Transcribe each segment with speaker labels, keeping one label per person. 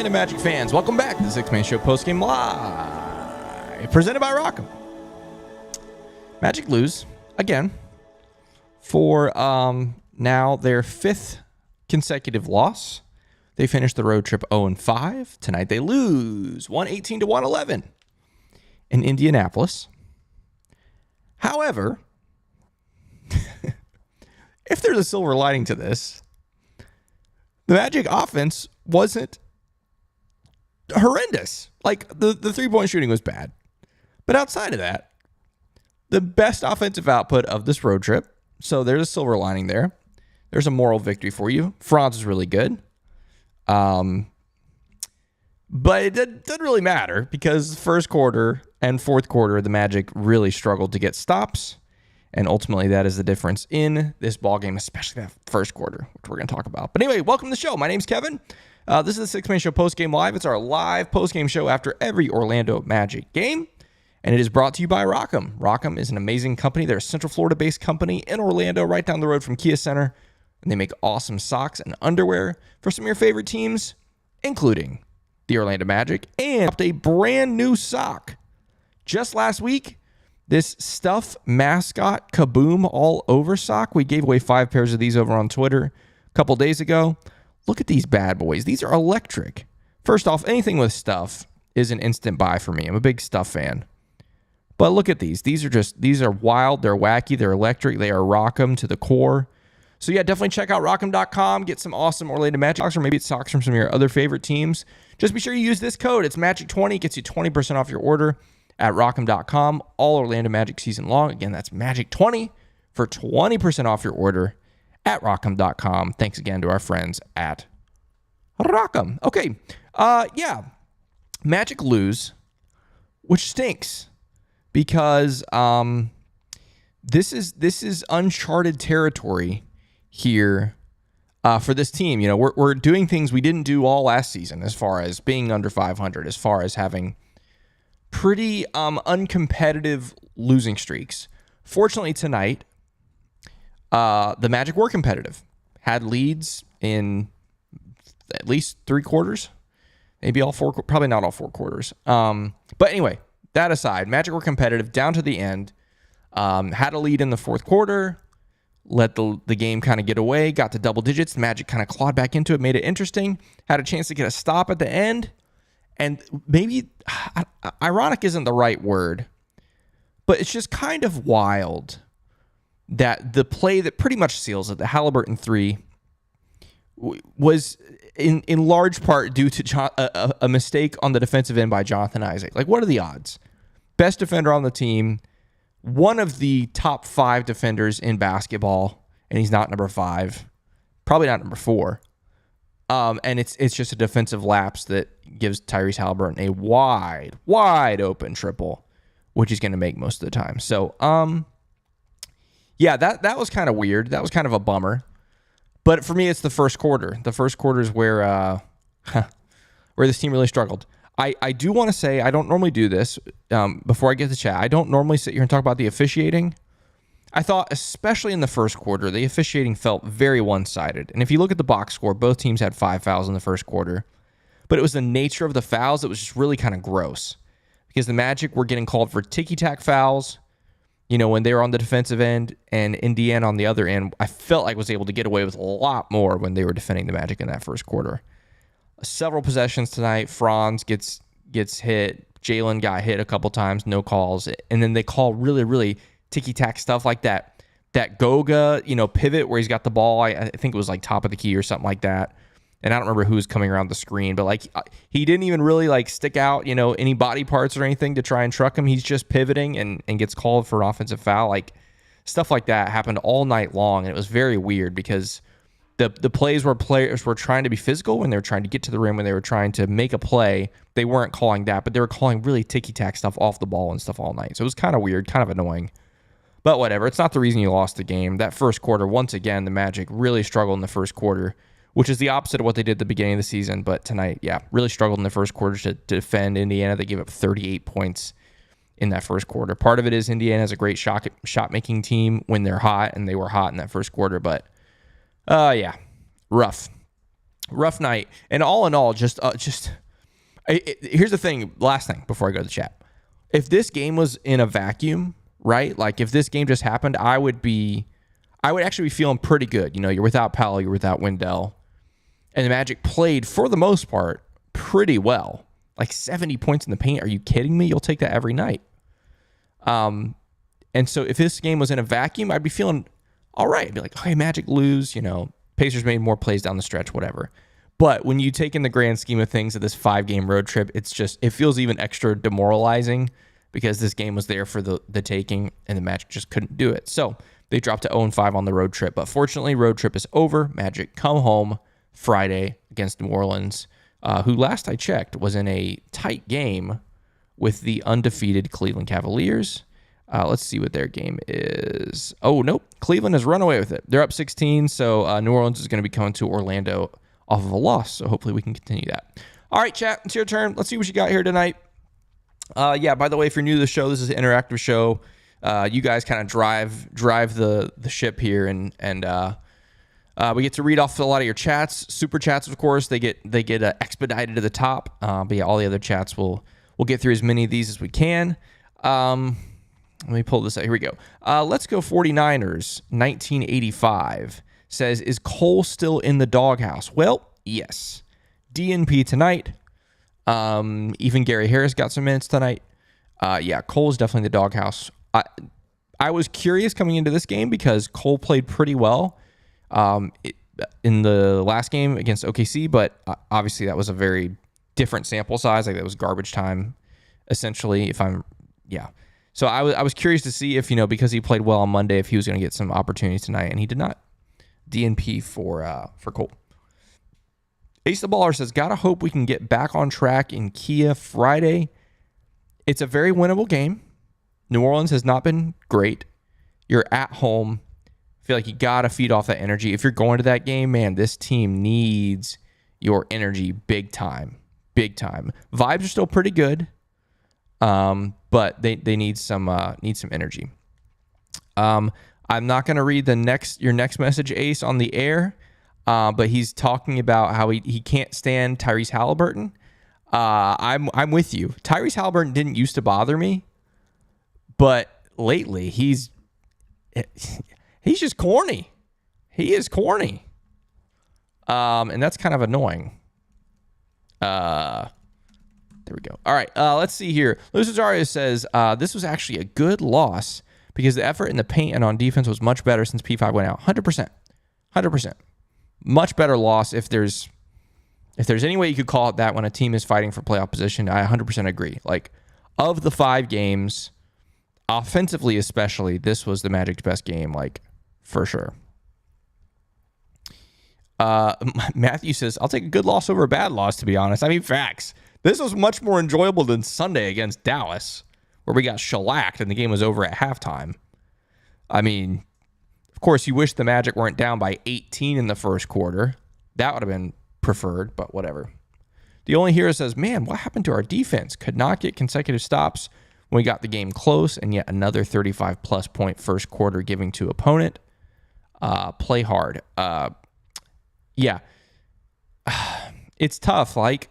Speaker 1: Orlando Magic fans, welcome back to the Six-Man Show Postgame Live, presented by Rock'em. Magic lose again for now their fifth consecutive loss. They finished the road trip 0-5. Tonight they lose 118-111 in Indianapolis. However, if there's a silver lining to this, the Magic offense wasn't horrendous. Like, the three-point shooting was bad. But outside of that, the best offensive output of this road trip, so there's a silver lining there. There's a moral victory for you. Franz is really good. But it doesn't really matter because first quarter and fourth quarter, the Magic really struggled to get stops. And ultimately, that is the difference in this ballgame, especially that first quarter, which we're going to talk about. But anyway, welcome to the show. My name's Kevin. This is the Six-Man Show Postgame Live. It's our live postgame show after every Orlando Magic game. And it is brought to you by Rock'em. Rock'em is an amazing company. They're a Central Florida-based company in Orlando, right down the road from Kia Center. And they make awesome socks and underwear for some of your favorite teams, including the Orlando Magic. And a brand new sock. Just last week, this Stuff Mascot Kaboom All Over sock. We gave away 5 pairs of these over on Twitter a couple days ago. Look at these bad boys. These are electric. First off, anything with stuff is an instant buy for me. I'm a big stuff fan. But look at these. These are wild. They're wacky. They're electric. They are Rock'em to the core. So yeah, definitely check out Rock'em.com. Get some awesome Orlando Magic socks, or maybe it's socks from some of your other favorite teams. Just be sure you use this code. It's Magic20. It gets you 20% off your order at Rock'em.com all Orlando Magic season long. Again, that's Magic20 for 20% off your order at Rock'em.com. Thanks again to our friends at Rock'em. Okay, yeah, Magic lose, which stinks because this is uncharted territory here for this team. You know, we're doing things we didn't do all last season as far as being under 500, as far as having pretty uncompetitive losing streaks. Fortunately, tonight, the Magic were competitive. Had leads in at least 3 quarters. Maybe all 4, probably not all 4 quarters. But anyway, that aside, Magic were competitive down to the end. Had a lead in the fourth quarter. Let the game kind of get away. Got to double digits. The Magic kind of clawed back into it. Made it interesting. Had a chance to get a stop at the end. And maybe, ironic isn't the right word, but it's just kind of wild that the play that pretty much seals it, the Halliburton 3, was in large part due to a mistake on the defensive end by Jonathan Isaac. Like, what are the odds? Best defender on the team, one of the top 5 defenders in basketball, and he's not number 5, probably not number 4. And it's just a defensive lapse that gives Tyrese Halliburton a wide open triple, which he's going to make most of the time. So, yeah, that was kind of weird. That was kind of a bummer. But for me, it's the first quarter. The first quarter is where this team really struggled. I do want to say, I don't normally do this before I get to chat. I don't normally sit here and talk about the officiating. I thought, especially in the first quarter, the officiating felt very one-sided. And if you look at the box score, both teams had 5 fouls in the first quarter. But it was the nature of the fouls that was just really kind of gross. Because the Magic were getting called for ticky-tack fouls, you know, when they were on the defensive end, and Indiana on the other end, I felt like was able to get away with a lot more when they were defending the Magic in that first quarter. Several possessions tonight, Franz gets hit, Jalen got hit a couple times, no calls, and then they call really ticky-tack stuff like that Goga, you know, pivot where he's got the ball. I think it was like top of the key or something like that. And I don't remember who was coming around the screen, but like he didn't even really like stick out, you know, any body parts or anything to try and truck him. He's just pivoting and gets called for an offensive foul. Like stuff like that happened all night long. And it was very weird because the plays where players were trying to be physical when they were trying to get to the rim, when they were trying to make a play, they weren't calling that, but they were calling really ticky-tack stuff off the ball and stuff all night. So it was kind of weird, kind of annoying. But whatever, it's not the reason you lost the game. That first quarter, once again, the Magic really struggled in the first quarter, which is the opposite of what they did at the beginning of the season. But tonight, yeah, really struggled in the first quarter to defend Indiana. They gave up 38 points in that first quarter. Part of it is Indiana is a great shot-making team when they're hot, and they were hot in that first quarter. But, yeah, rough. rough night. And all in all, here's the thing. Last thing before I go to the chat. If this game was in a vacuum, right? Like if this game just happened, I would actually be feeling pretty good. You know, you're without Powell, you're without Wendell. And the Magic played, for the most part, pretty well. Like 70 points in the paint. Are you kidding me? You'll take that every night. And so if this game was in a vacuum, I'd be feeling all right. I'd be like, okay, Magic lose, you know, Pacers made more plays down the stretch, whatever. But when you take in the grand scheme of things of this 5-game road trip, it feels even extra demoralizing because this game was there for the taking and the Magic just couldn't do it. So they dropped to 0-5 on the road trip. But fortunately, road trip is over. Magic come home Friday against New Orleans, who last I checked was in a tight game with the undefeated Cleveland Cavaliers. Let's see what their game is. Oh, nope. Cleveland has run away with it. They're up 16, so New Orleans is going to be coming to Orlando off of a loss, so hopefully we can continue that. All right, chat, it's your turn. Let's see what you got here tonight. Yeah, by the way, if you're new to the show, this is an interactive show. You guys kind of drive the ship here, and we get to read off a lot of your chats. Super chats, of course, they get expedited to the top. But yeah, all the other chats, we'll get through as many of these as we can. Let me pull this out. Here we go. Let's go 49ers, 1985. Says, is Cole still in the doghouse? Well, yes. DNP tonight. Even Gary Harris got some minutes tonight. Yeah, Cole's definitely in the doghouse. I was curious coming into this game because Cole played pretty well in the last game against OKC, but obviously that was a very different sample size. Like that was garbage time, essentially. So I was curious to see if, because he played well on Monday, if he was going to get some opportunities tonight, and he did not. DNP for Cole. Ace the Baller says, gotta hope we can get back on track in Kia Friday. It's a very winnable game. New Orleans has not been great. You're at home. I feel like you gotta feed off that energy. If you're going to that game, man, this team needs your energy big time. Big time. Vibes are still pretty good. But they need some energy. I'm not going to read your next message, Ace, on the air. But he's talking about how he can't stand Tyrese Halliburton. I'm with you. Tyrese Halliburton didn't used to bother me, but lately he's just corny. He is corny. And that's kind of annoying. There we go. All right, let's see here. Luis Rosario says, this was actually a good loss because the effort in the paint and on defense was much better since P5 went out. 100%. 100%. Much better loss if there's any way you could call it that when a team is fighting for playoff position. I 100% agree. Like, of the 5 games, offensively especially, this was the Magic's best game, like, for sure. Matthew says, I'll take a good loss over a bad loss, to be honest. I mean, facts. This was much more enjoyable than Sunday against Dallas, where we got shellacked and the game was over at halftime. I mean, of course, you wish the Magic weren't down by 18 in the first quarter. That would have been preferred, but whatever. The Only Hero says, man, what happened to our defense? Could not get consecutive stops when we got the game close, and yet another 35-plus point first quarter giving to opponent. Play hard. Yeah. It's tough. Like,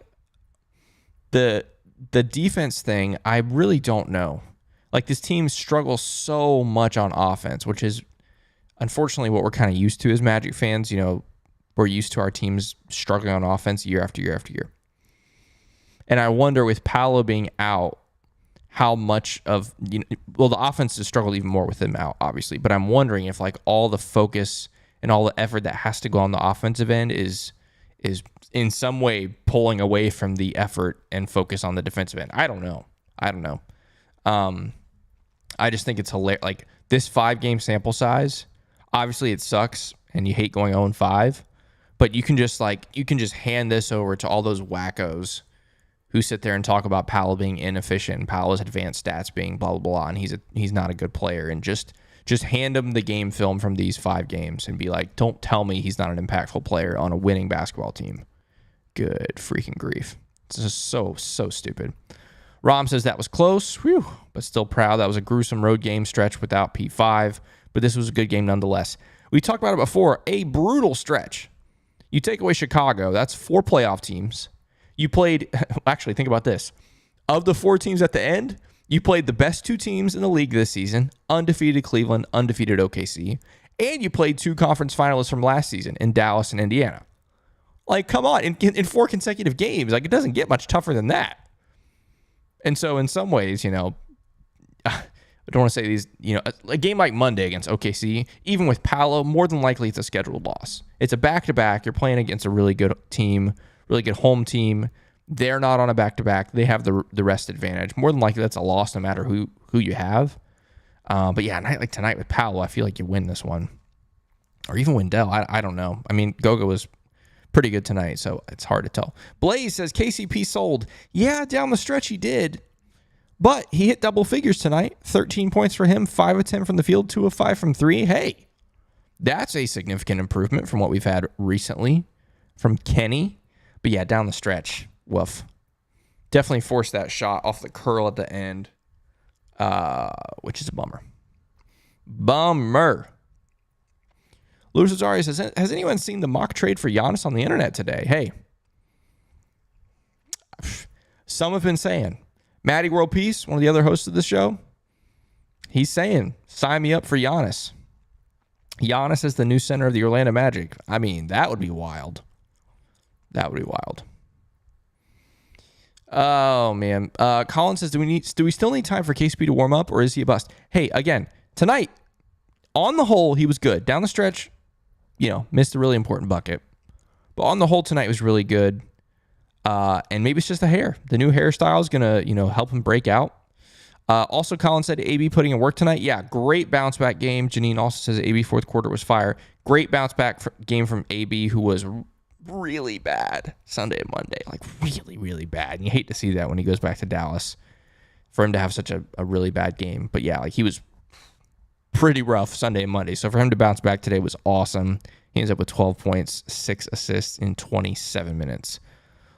Speaker 1: the defense thing, I really don't know. Like, this team struggles so much on offense, which is unfortunately what we're kind of used to as Magic fans. We're used to our teams struggling on offense year after year after year. And I wonder, with Paolo being out, how much of, the offense has struggled even more with him out, obviously. But I'm wondering if, like, all the focus and all the effort that has to go on the offensive end is in some way pulling away from the effort and focus on the defensive end. I don't know. I just think it's hilarious. Like, this 5-game sample size, obviously it sucks and you hate going 0-5, but you can just hand this over to all those wackos who sit there and talk about Powell being inefficient and Powell's advanced stats being blah, blah, blah, and he's not a good player, and just hand him the game film from these 5 games and be like, don't tell me he's not an impactful player on a winning basketball team. Good freaking grief. It's just so stupid. Rom says that was close, but still proud. That was a gruesome road game stretch without P5, but this was a good game nonetheless. We talked about it before, a brutal stretch. You take away Chicago, that's 4 playoff teams. You played, actually, think about this. Of the 4 teams at the end, you played the best 2 teams in the league this season, undefeated Cleveland, undefeated OKC, and you played 2 conference finalists from last season in Dallas and Indiana. Like, come on, in 4 consecutive games, like, it doesn't get much tougher than that. And so in some ways, I don't want to say these, a game like Monday against OKC, even with Paolo, more than likely it's a scheduled loss. It's a back-to-back. You're playing against a really good team, really good home team. They're not on a back-to-back. They have the rest advantage. More than likely that's a loss no matter who you have. But yeah, a night like tonight with Paolo, I feel like you win this one. Or even Wendell. I don't know. I mean, Goga was pretty good tonight, so it's hard to tell. Blaze says KCP sold. Yeah, down the stretch he did. But he hit double figures tonight. 13 points for him, 5 of 10 from the field, 2 of 5 from 3. Hey, that's a significant improvement from what we've had recently from Kenny. But yeah, down the stretch, woof. Definitely forced that shot off the curl at the end, which is a bummer. Bummer. Louis Azaria says, has anyone seen the mock trade for Giannis on the internet today? Hey, some have been saying. Matty World Peace, one of the other hosts of the show, he's saying, sign me up for Giannis. Giannis is the new center of the Orlando Magic. I mean, that would be wild. That would be wild. Oh, man. Colin says, do we still need time for KCP to warm up, or is he a bust? Hey, again, tonight, on the whole, he was good. Down the stretch, missed a really important bucket. But on the whole, tonight was really good. And maybe it's just the hair. The new hairstyle is going to, help him break out. Also, Colin said AB putting in work tonight. Yeah, great bounce back game. Janine also says AB fourth quarter was fire. Great bounce back game from AB, who was really bad Sunday and Monday. Like really, really bad. And you hate to see that when he goes back to Dallas for him to have such a really bad game. But yeah, like he was pretty rough Sunday and Monday. So for him to bounce back today was awesome. He ends up with 12 points, 6 assists in 27 minutes.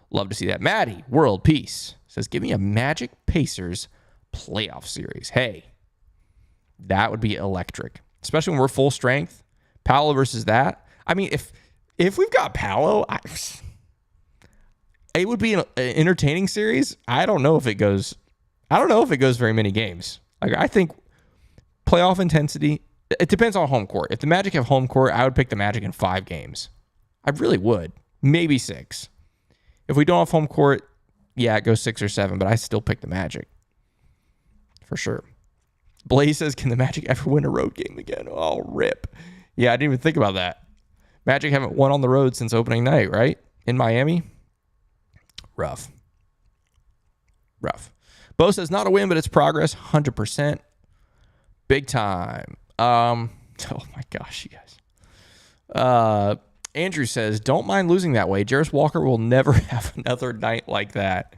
Speaker 1: Love to see that. Maddie, World Peace, says, give me a Magic Pacers playoff series. Hey, that would be electric, especially when we're full strength. Paolo versus that. I mean, if we've got Paolo, it would be an entertaining series. I don't know if it goes very many games. Like, I think playoff intensity, it depends on home court. If the Magic have home court, I would pick the Magic in 5 games. I really would. Maybe 6. If we don't have home court, yeah, it goes 6 or 7, but I still pick the Magic. For sure. Blaze says, can the Magic ever win a road game again? Oh, rip. Yeah, I didn't even think about that. Magic haven't won on the road since opening night, right? In Miami? Rough. Bo says, not a win, but it's progress. 100%. Big time. Oh, my gosh, you guys. Andrew says, don't mind losing that way. Jarris Walker will never have another night like that.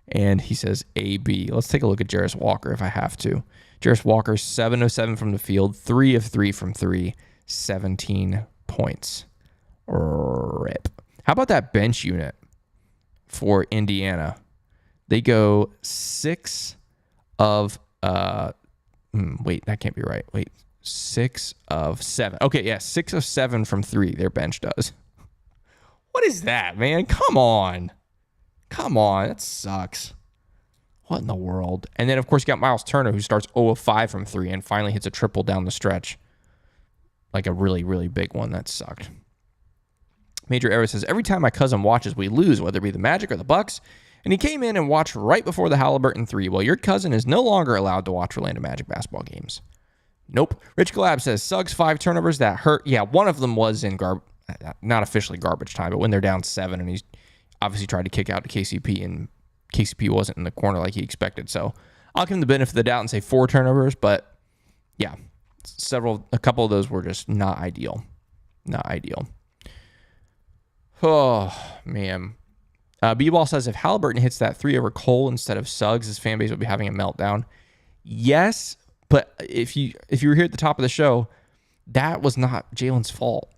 Speaker 1: And he says AB. Let's take a look at Jarris Walker if I have to. Jarris Walker, 7 of 7 from the field, 3 of 3 from 3, 17 points. Rip. How about that bench unit for Indiana? They go 6 of... wait, that can't be right. Wait. 6 of 7. Okay, yeah, 6 of 7 from 3, their bench does. What is that, man? Come on. That sucks. What in the world? And then, of course, you got Miles Turner, who starts 0 of 5 from 3 and finally hits a triple down the stretch. Like a really, really big one. That sucked. Major Era says, every time my cousin watches, we lose, whether it be the Magic or the Bucks. And he came in and watched right before the Halliburton 3. Well, your cousin is no longer allowed to watch Orlando Magic basketball games. Nope. Rich Collab says, Suggs 5 turnovers, that hurt. Yeah, one of them was in not officially garbage time, but when they're down 7 and he's obviously tried to kick out to KCP and KCP wasn't in the corner like he expected. So I'll give him the benefit of the doubt and say 4 turnovers, but yeah, a couple of those were just not ideal. Oh, man. B-Ball says, if Halliburton hits that 3 over Cole instead of Suggs, his fan base would be having a meltdown. Yes, but if you were here at the top of the show, that was not Jalen's fault.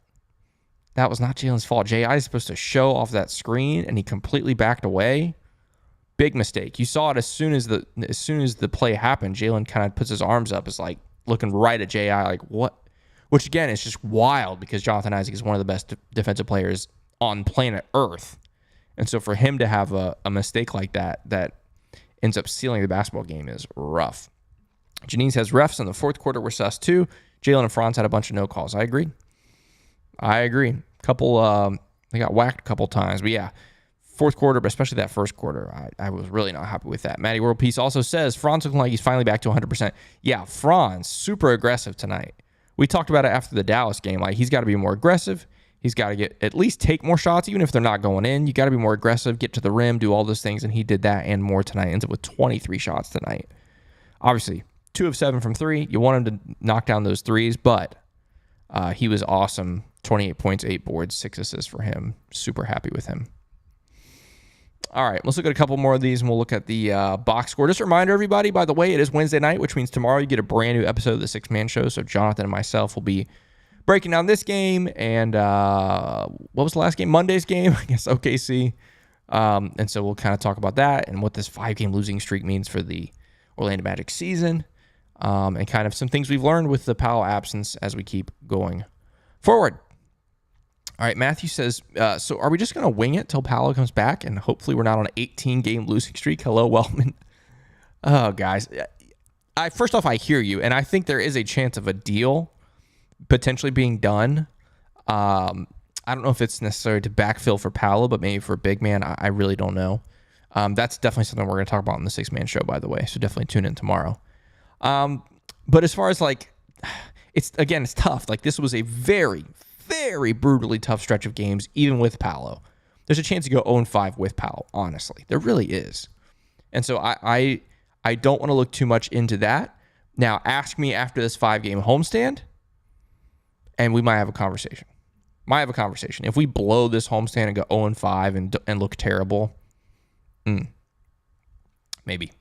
Speaker 1: J.I. is supposed to show off that screen, and he completely backed away. Big mistake. You saw it as soon as the play happened. Jalen kind of puts his arms up, is like looking right at J.I. like what? Which again is just wild because Jonathan Isaac is one of the best defensive players on planet Earth. And so for him to have a mistake like that ends up sealing the basketball game is rough. Janine says refs in the fourth quarter were sus too. Jalen and Franz had a bunch of no calls. I agree. Couple, they got whacked a couple times, but yeah, fourth quarter, but especially that first quarter, I was really not happy with that. Matty World Peace also says Franz looking like he's finally back to 100%. Yeah, Franz, super aggressive tonight. We talked about it after the Dallas game. Like, he's got to be more aggressive. He's got to at least take more shots, even if they're not going in. You got to be more aggressive, get to the rim, do all those things, and he did that and more tonight. Ends up with 23 shots tonight. Obviously, 2 of 7 from 3. You want him to knock down those threes, but he was awesome. 28 points, 8 boards, 6 assists for him. Super happy with him. All right, let's look at a couple more of these, and we'll look at the box score. Just a reminder, everybody, by the way, it is Wednesday night, which means tomorrow you get a brand new episode of the Six Man Show. So Jonathan and myself will be breaking down this game and what was the last game? Monday's game, I guess, OKC. And so we'll kind of talk about that and what this 5-game losing streak means for the Orlando Magic season, and kind of some things we've learned with the Powell absence as we keep going forward. All right, Matthew says, so are we just going to wing it till Paolo comes back and hopefully we're not on an 18-game losing streak? Hello, Wellman. Oh, guys. First off, I hear you, and I think there is a chance of a deal potentially being done. I don't know if it's necessary to backfill for Paolo, but maybe for a big man. I really don't know. That's definitely something we're going to talk about in the Six-Man Show, by the way, so definitely tune in tomorrow. But as far as, like, it's tough. Like, this was a very, very brutally tough stretch of games, even with Paolo. There's a chance to go 0-5 with Paolo, honestly. There really is. And so I don't want to look too much into that. Now, ask me after this 5-game homestand, and we might have a conversation. If we blow this homestand and go 0-5 and look terrible, maybe.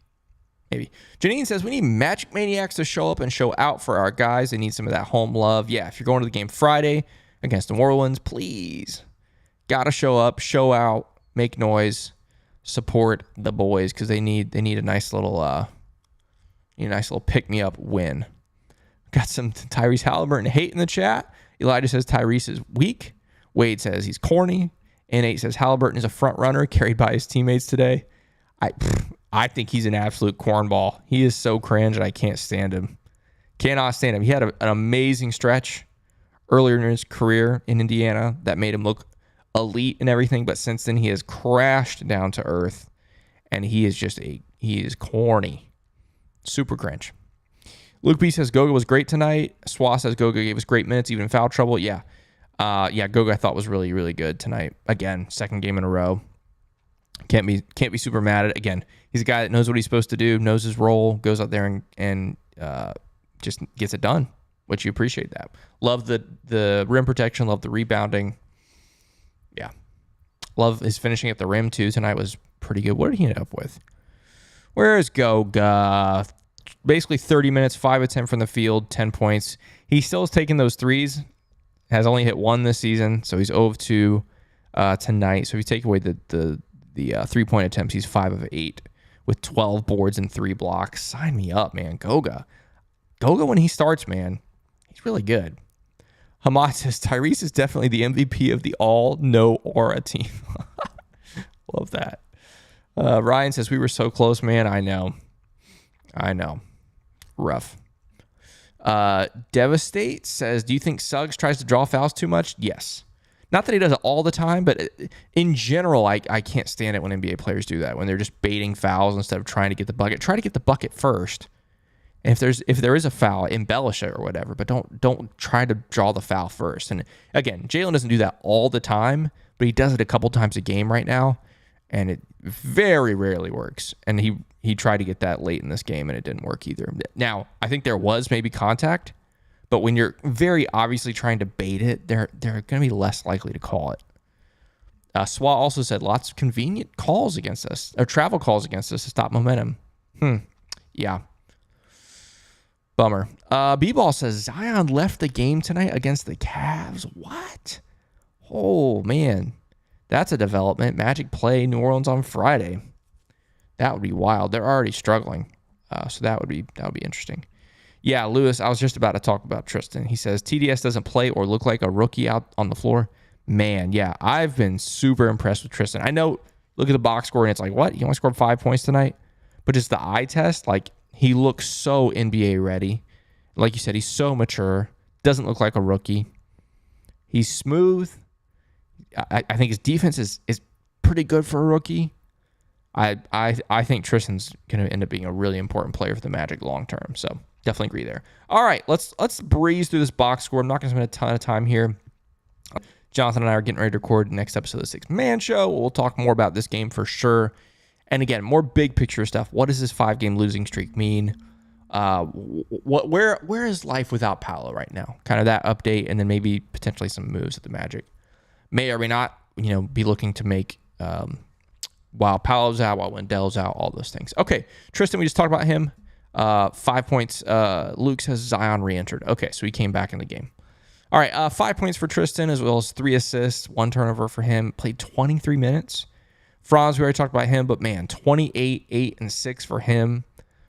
Speaker 1: Janine says, we need Magic Maniacs to show up and show out for our guys. They need some of that home love. Yeah, if you're going to the game Friday against New Orleans, please, gotta show up, show out, make noise, support the boys, because they need a nice little pick-me-up win. Got some Tyrese Halliburton hate in the chat. Elijah says Tyrese is weak. Wade says he's corny. N8 says Halliburton is a front runner carried by his teammates today. I think he's an absolute cornball. He is so cringe, and I can't stand him. Cannot stand him. He had an amazing stretch earlier in his career in Indiana that made him look elite and everything, but since then he has crashed down to earth, and he is corny. Super cringe. Luke B says Goga was great tonight. Swa says Goga gave us great minutes, even in foul trouble. Yeah. Goga I thought was really, really good tonight. Again, second game in a row. Can't be super mad at it. Again, he's a guy that knows what he's supposed to do, knows his role, goes out there and just gets it done, which you appreciate that. Love the rim protection, love the rebounding. Yeah. Love his finishing at the rim too tonight was pretty good. What did he end up with? Where is Goga? Basically 30 minutes, 5 of 10 from the field, 10 points. He still is taking those threes. Has only hit 1 this season, so he's 0 of 2 tonight. So if you take away the 3-point attempts, he's 5 of 8 with 12 boards and 3 blocks. Sign me up, man. Goga, when he starts, man, he's really good. Hamad says Tyrese is definitely the MVP of the all no aura team. Love that. Ryan says we were so close, man. I know. Rough. Devastate says, do you think Suggs tries to draw fouls too much? Yes. Not that he does it all the time, but in general, I can't stand it when NBA players do that, when they're just baiting fouls instead of trying to get the bucket. Try to get the bucket first. And if there is a foul, embellish it or whatever, but don't try to draw the foul first. And again, Jalen doesn't do that all the time, but he does it a couple times a game right now, and it very rarely works. And he tried to get that late in this game, and it didn't work either. Now, I think there was maybe contact, but when you're very obviously trying to bait it, they're going to be less likely to call it. Swa also said lots of convenient calls against us, or travel calls against us to stop momentum. Yeah. Bummer. B-Ball says Zion left the game tonight against the Cavs. What? Oh, man. That's a development. Magic play New Orleans on Friday. That would be wild. They're already struggling. So that would be interesting. Yeah, Lewis, I was just about to talk about Tristan. He says TDS doesn't play or look like a rookie out on the floor. Man, yeah, I've been super impressed with Tristan. I know, look at the box score, and it's like, what? He only scored 5 points tonight? But just the eye test, like, he looks so NBA ready. Like you said, he's so mature. Doesn't look like a rookie. He's smooth. I think his defense is pretty good for a rookie. I think Tristan's going to end up being a really important player for the Magic long term. So definitely agree there. All right, let's breeze through this box score. I'm not going to spend a ton of time here. Jonathan and I are getting ready to record the next episode of the Six Man Show. We'll talk more about this game for sure. And again, more big picture stuff. What does this 5-game losing streak mean? Where is life without Paolo right now? Kind of that update, and then maybe potentially some moves at the Magic. May or may not, be looking to make while Paolo's out, while Wendell's out, all those things. Okay, Tristan, we just talked about him. 5 points. Luke says Zion re-entered. Okay, so he came back in the game. All right, 5 points for Tristan, as well as 3 assists, 1 turnover for him. Played 23 minutes. Franz, we already talked about him, but man, 28, 8, and 6 for him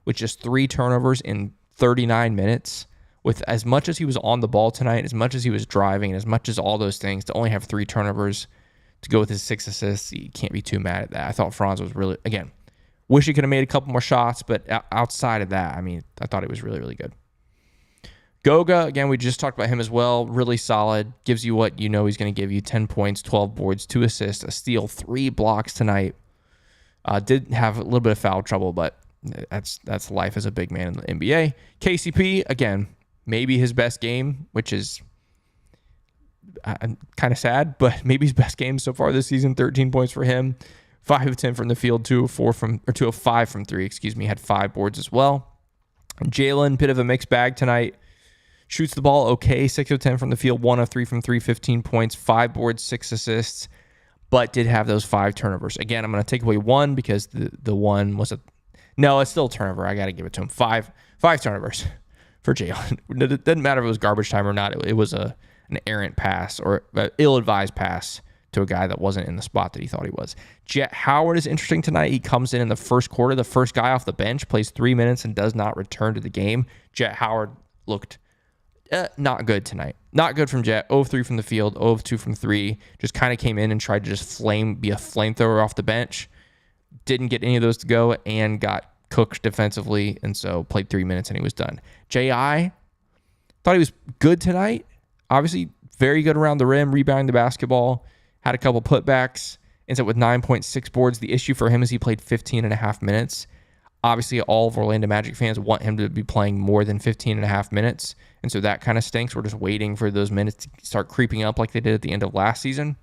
Speaker 1: with just 3 turnovers in 39 minutes. With as much as he was on the ball tonight, as much as he was driving, and as much as all those things, to only have 3 turnovers to go with his 6 assists, you can't be too mad at that. I thought Franz was really, again, wish he could have made a couple more shots, but outside of that, I thought it was really, really good. Goga, again, we just talked about him as well. Really solid. Gives you what you know he's going to give you. 10 points, 12 boards, 2 assists, a steal, 3 blocks tonight. Did have a little bit of foul trouble, but that's life as a big man in the NBA. KCP, again, maybe his best game, which is kind of sad, but maybe his best game so far this season. 13 points for him. 5 of 10 from the field, 2 of 5 from 3, had 5 boards as well. Jalen, bit of a mixed bag tonight. Shoots the ball okay, 6 of 10 from the field, 1 of 3 from 3, 15 points, 5 boards, 6 assists, but did have those 5 turnovers. Again, I'm going to take away 1 because the one was it's still a turnover. I got to give it to him. 5 turnovers for Jalen. It doesn't matter if it was garbage time or not. It was an errant pass or an ill-advised pass to a guy that wasn't in the spot that he thought he was. Jet Howard is interesting tonight. He comes in the first quarter, the first guy off the bench, plays 3 minutes and does not return to the game. Jet Howard looked not good tonight. Not good from Jet. 0 of 3 from the field, 0 of 2 from 3. Just kind of came in and tried to just be a flamethrower off the bench. Didn't get any of those to go and got cooked defensively, and so played 3 minutes and he was done. J.I. thought he was good tonight. Obviously, very good around the rim, rebounding the basketball. Had a couple putbacks. Ends up with 9.6 boards. The issue for him is he played 15 and a half minutes. Obviously, all of Orlando Magic fans want him to be playing more than 15 and a half minutes. And so that kind of stinks. We're just waiting for those minutes to start creeping up like they did at the end of last season.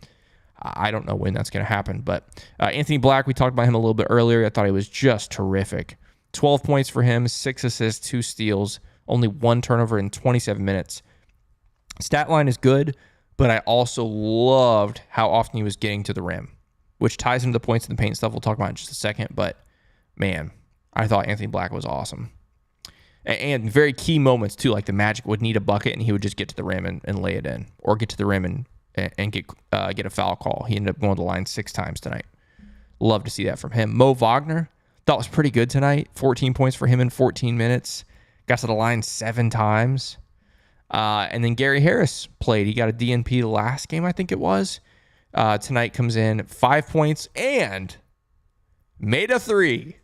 Speaker 1: I don't know when that's going to happen. But Anthony Black, we talked about him a little bit earlier. I thought he was just terrific. 12 points for him, 6 assists, 2 steals, only 1 turnover in 27 minutes. Stat line is good, but I also loved how often he was getting to the rim, which ties into the points in the paint stuff we'll talk about in just a second. But, man, I thought Anthony Black was awesome. And very key moments, too, like the Magic would need a bucket, and he would just get to the rim and lay it in, or get to the rim and get a foul call. He ended up going to the line 6 times tonight. Love to see that from him. Mo Wagner, thought was pretty good tonight. 14 points for him in 14 minutes. Got to the line 7 times. And then Gary Harris played. He got a DNP the last game, I think it was. Tonight comes in 5 points and made a 3.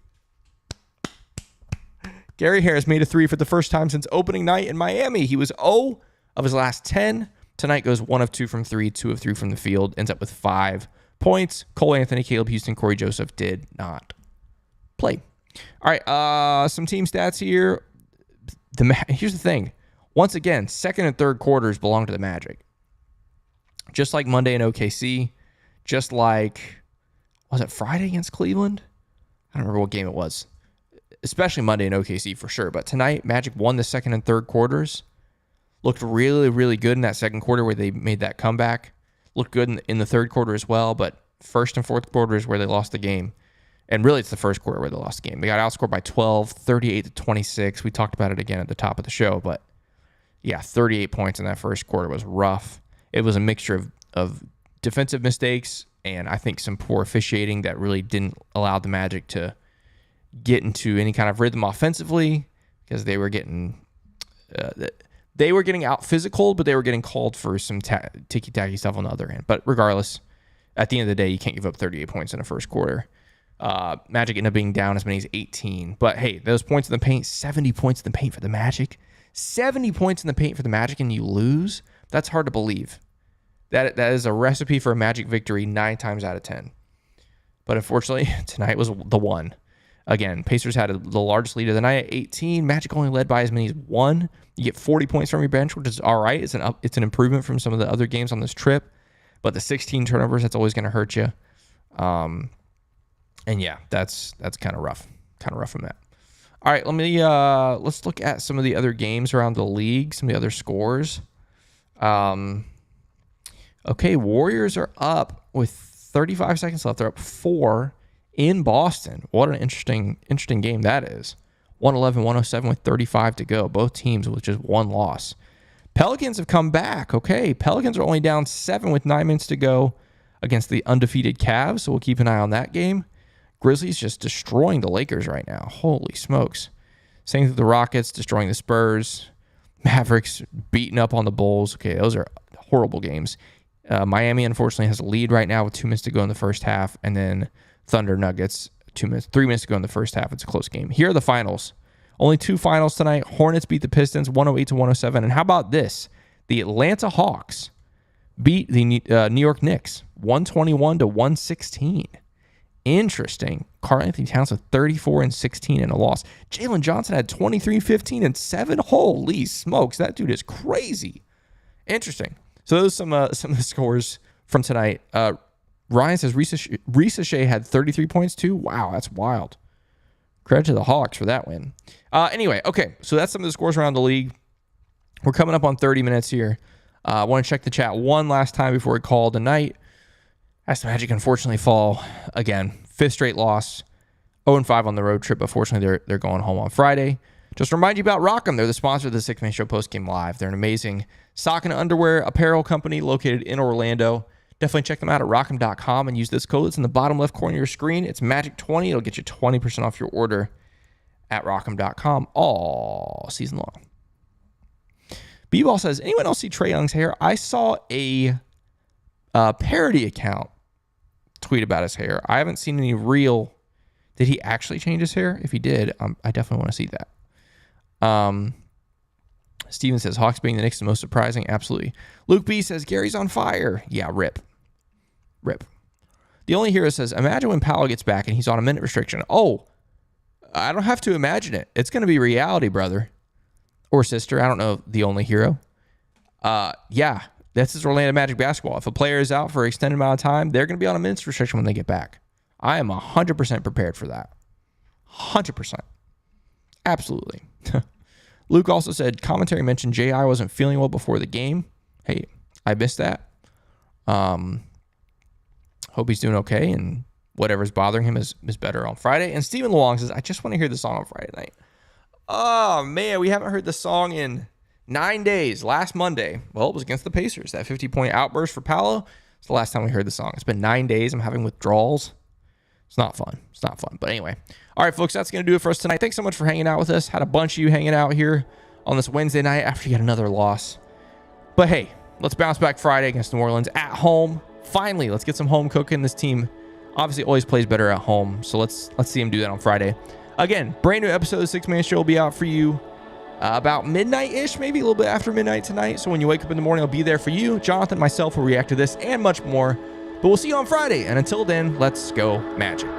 Speaker 1: Gary Harris made a 3 for the first time since opening night in Miami. He was 0 of his last 10. Tonight goes 1 of 2 from 3, 2 of 3 from the field. Ends up with 5 points. Cole Anthony, Caleb Houston, Corey Joseph did not play. All right, some team stats here. Here's the thing. Once again, second and third quarters belong to the Magic. Just like Monday in OKC. Just like, was it Friday against Cleveland? I don't remember what game it was. Especially Monday in OKC for sure. But tonight, Magic won the second and third quarters. Looked really, really good in that second quarter where they made that comeback. Looked good in the third quarter as well. But first and fourth quarter is where they lost the game. And really, it's the first quarter where they lost the game. They got outscored by 12, 38-26. We talked about it again at the top of the show. But yeah, 38 points in that first quarter was rough. It was a mixture of defensive mistakes and I think some poor officiating that really didn't allow the Magic to get into any kind of rhythm offensively because they were getting They were getting out physical, but they were getting called for some ticky-tacky stuff on the other end. But regardless, at the end of the day, you can't give up 38 points in the first quarter. Magic ended up being down as many as 18. But hey, those points in the paint, 70 points in the paint for the Magic. 70 points in the paint for the Magic and you lose? That's hard to believe. That is a recipe for a Magic victory 9 times out of 10. But unfortunately, tonight was the one. Again, Pacers had the largest lead of the night at 18. Magic only led by as many as 1. You get 40 points from your bench, which is all right. It's an improvement from some of the other games on this trip. But the 16 turnovers, that's always going to hurt you. And yeah, that's kind of rough. Kind of rough from that. All right, let's look at some of the other games around the league, some of the other scores. Okay, Warriors are up with 35 seconds left. They're up 4 in Boston. What an interesting game that is. 111-107 with 35 to go. Both teams with just 1 loss. Pelicans have come back. Okay, Pelicans are only down 7 with 9 minutes to go against the undefeated Cavs, so we'll keep an eye on that game. Grizzlies just destroying the Lakers right now. Holy smokes. Same with the Rockets, destroying the Spurs. Mavericks beating up on the Bulls. Okay, those are horrible games. Miami, unfortunately, has a lead right now with 2 minutes to go in the first half. And then Thunder Nuggets, 3 minutes to go in the first half. It's a close game. Here are the finals. Only 2 finals tonight. Hornets beat the Pistons 108-107. And how about this? The Atlanta Hawks beat the New York Knicks 121-116. Interesting. Karl-Anthony Towns with 34 and 16 in a loss. Jalen Johnson had 23, 15, and 7. Holy smokes. That dude is crazy. Interesting. So those are some of the scores from tonight. Ryan says Risa Shea had 33 points too. Wow, that's wild. Credit to the Hawks for that win. Anyway, okay. So that's some of the scores around the league. We're coming up on 30 minutes here. I want to check the chat one last time before we call tonight. As the Magic unfortunately fall again, 5th straight loss, 0-5 on the road trip. Unfortunately, they're going home on Friday. Just to remind you about Rock'em. They're the sponsor of the 6 Man Show Postgame Live. They're an amazing sock and underwear apparel company located in Orlando. Definitely check them out at rock'em.com and use this code. It's in the bottom left corner of your screen. It's Magic20. It'll get you 20% off your order at rock'em.com all season long. B-Ball says, anyone else see Trae Young's hair? I saw a parody account tweet about his hair. I haven't seen any real. Did he actually change his hair? If he did, I definitely want to see that. Steven says, Hawks being the Knicks is the most surprising. Absolutely. Luke B says, Gary's on fire. Yeah, rip. The Only Hero says, imagine when Powell gets back and he's on a minute restriction. Oh, I don't have to imagine it. It's going to be reality, brother. Or sister. I don't know. The Only Hero. Yeah. This is Orlando Magic basketball. If a player is out for an extended amount of time, they're going to be on a minutes restriction when they get back. I am 100% prepared for that. 100%. Absolutely. Luke also said, commentary mentioned J.I. wasn't feeling well before the game. Hey, I missed that. Hope he's doing okay, and whatever's bothering him is better on Friday. And Stephen Luong says, I just want to hear the song on Friday night. Oh, man, we haven't heard the song in 9 days. Last Monday, well, it was against the Pacers. That 50-point outburst for Paolo. It's the last time we heard the song. It's been 9 days. I'm having withdrawals. It's not fun. But anyway. All right, folks, that's going to do it for us tonight. Thanks so much for hanging out with us. Had a bunch of you hanging out here on this Wednesday night after yet another loss. But hey, let's bounce back Friday against New Orleans at home. Finally, let's get some home cooking. This team obviously always plays better at home. So let's see him do that on Friday. Again, brand new episode of the 6 Man Show will be out for you about midnight-ish, maybe a little bit after midnight tonight. So when you wake up in the morning, I'll be there for you. Jonathan, myself will react to this and much more. But we'll see you on Friday. And until then, let's go Magic.